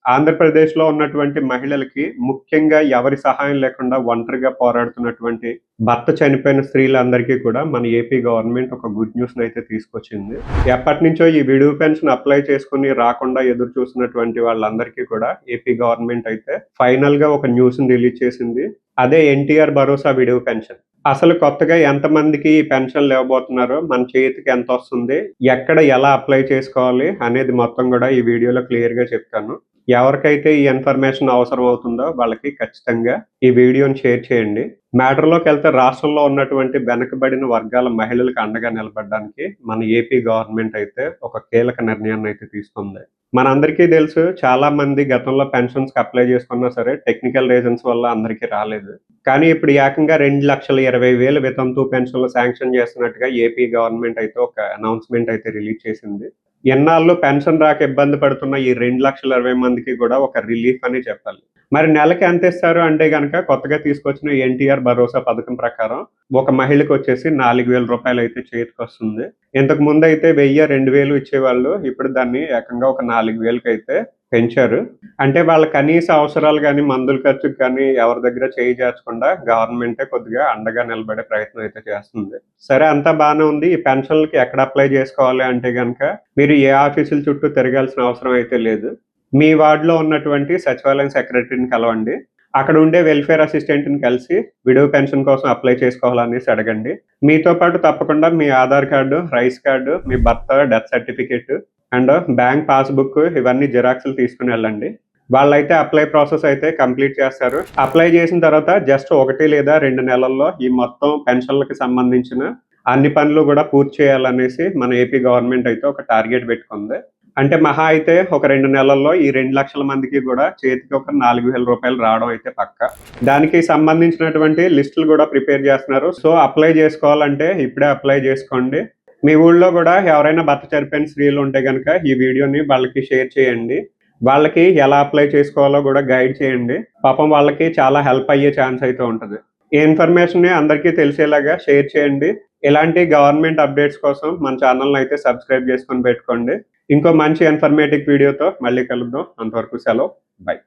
ఆంధ్రప్రదేశ్‌లో ఉన్నటువంటి మహిళలకి ముఖ్యంగా ఎవరి సహాయం లేకుండా ఒంటరిగా పోరాడుతున్నటువంటి భర్త చనిపోయిన స్త్రీలందరికీ కూడా మన ఏపీ గవర్నమెంట్ ఒక గుడ్ న్యూస్‌నైతే తీసుకొచ్చింది. ఎప్పటినుంచో ఈ విడోవ్ పెన్షన్ అప్లై చేసుకొని రాకుండా ఎదురు చూస్తున్నటువంటి వాళ్ళందరికీ కూడా ఏపీ గవర్నమెంట్ అయితే ఫైనల్‌గా ఒక న్యూస్‌ని రిలీజ్ చేసింది. అదే ఎన్టీఆర్ భరోసా విడోవ్ పెన్షన్. అసలు కొత్తగా ఎంతమందికి ఈ పెన్షన్‌లు ఇవ్వబోతున్నారో, మన చేతికి ఎంతొస్తుంది, ఎక్కడ ఎలా అప్లై చేసుకోవాలి అనేది మొత్తం గూడా ఈ వీడియోలో క్లియర్‌గా చెప్తాను. ఎవరికైతే ఈ ఇన్ఫర్మేషన్ అవసరం అవుతుందో వాళ్ళకి ఖచ్చితంగా ఈ వీడియోని షేర్ చేయండి. మ్యాటర్‌లోకెళ్తే రాష్ట్రంలో ఉన్నటువంటి వెనకబడిన వర్గాల మహిళలకు అండగా నిలబడడానికి మన ఏపీ గవర్నమెంట్ అయితే ఒక కీలక నిర్ణయాన్నయితే తీసుకుంది. మనందరికీ తెలుసు చాలా మంది గతంలో పెన్షన్స్‌కి అప్లై చేసుకున్నా సరే టెక్నికల్ రీజన్స్ వల్ల అందరికీ రాలేదు. కానీ ఇప్పుడు ఏకంగా 2,20,000 వితంతు పెన్షన్‌లు శాంక్షన్ చేస్తున్నట్టుగా ఏపీ గవర్నమెంట్ అయితే ఒక అనౌన్స్‌మెంట్ అయితే రిలీజ్ చేసింది. ఎన్నాళ్ళు పెన్షన్ రాక ఇబ్బంది పడుతున్న ఈ 2,20,000 మందికి కూడా ఒక రిలీఫ్ అనే చెప్పాలి. మరి నెలకి ఎంతిస్తారు అంటే గనక కొత్తగా తీసుకొచ్చిన ఎన్టీఆర్ భరోసా పథకం ప్రకారం ఒక మహిళకొచ్చేసి రూ. 4,000 అయితే చేతికొస్తుంది. ఇంతకు ముందయితే 1000, 2000 ఇచ్చేవాళ్ళు. ఇప్పుడు దాన్ని ఏకంగా ఒక 4,000కైతే పెంచారు. అంటే వాళ్ళ కనీస అవసరాలు గాని, మందుల ఖర్చుకి కానీ ఎవరి దగ్గర చేయి చాచకుండా గవర్నమెంటే కొద్దిగా అండగా నిలబడే ప్రయత్నం అయితే చేస్తుంది. సరే అంతా బానే ఉంది. ఈ పెన్షన్‌లకి ఎక్కడ అప్లై చేసుకోవాలి అంటే గనక మీరు ఏ ఆఫీసుల చుట్టూ తిరగాల్సిన అవసరం అయితే లేదు. మీ వార్డ్‌లో ఉన్నటువంటి సచివాలయం సెక్రటరీని కలవండి. అక్కడ ఉండే వెల్ఫేర్ అసిస్టెంట్‌ని కలిసి విడో పెన్షన్ కోసం అప్లై చేసుకోవాలనేసి అడగండి. మీతో పాటు తప్పకుండా మీ ఆధార్ కార్డు, రైస్ కార్డు, మీ భర్త death certificate and bank passbook ఇవన్నీ జిరాక్స్‌లు తీసుకొనెళ్ళండి. వాళ్ళైతే అప్లై ప్రాసెస్ అయితే కంప్లీట్ చేస్తారు. అప్లై చేసిన తర్వాత జస్ట్ 1 లేదా 2 నెలల్లో ఈ మొత్తం పెన్షన్‌లకి సంబంధించిన అన్ని పనులు గూడా పూర్తి చేయాలనేసి మన ఏపీ గవర్నమెంట్ అయితే ఒక టార్గెట్ పెట్టుకుంది. అంటే మహా అయితే ఒక 2 నెలల్లో ఈ 2,00,000 మందికి గూడా చేతికి ఒక రూ. 4,000 రావడం అయితే పక్కా. దానికి సంబంధించినటువంటి లిస్టులు గూడా ప్రిపేర్ చేస్తున్నారు. సో, అప్లై చేసుకోవాలంటే ఇప్పుడే అప్లై చేసుకోండి. మీ ఊళ్ళో గూడా ఎవరైనా భర్త చనిపోయిన స్త్రీలుంటే గనక ఈ వీడియోని వాళ్ళకి షేర్ చేయండి. వాళ్ళకి ఎలా అప్లై చేసుకోవాలో గూడా గైడ్ చేయండి. పాపం వాళ్ళకి చాలా హెల్ప్ అయ్యే ఛాన్స్ అయితే ఉంటది. ఈ ఇన్ఫర్మేషన్‌ని అందరికీ తెలిసేలాగా షేర్ చేయండి. ఇలాంటి గవర్నమెంట్ అప్డేట్స్ కోసం మన ఛానెల్‌ని అయితే సబ్స్క్రైబ్ చేసుకొని పెట్టుకోండి. ఇంకో మంచి ఇన్ఫర్మేటివ్ వీడియోతో మళ్ళీ కలుద్దాం. అంతవరకు సెలవు. బై.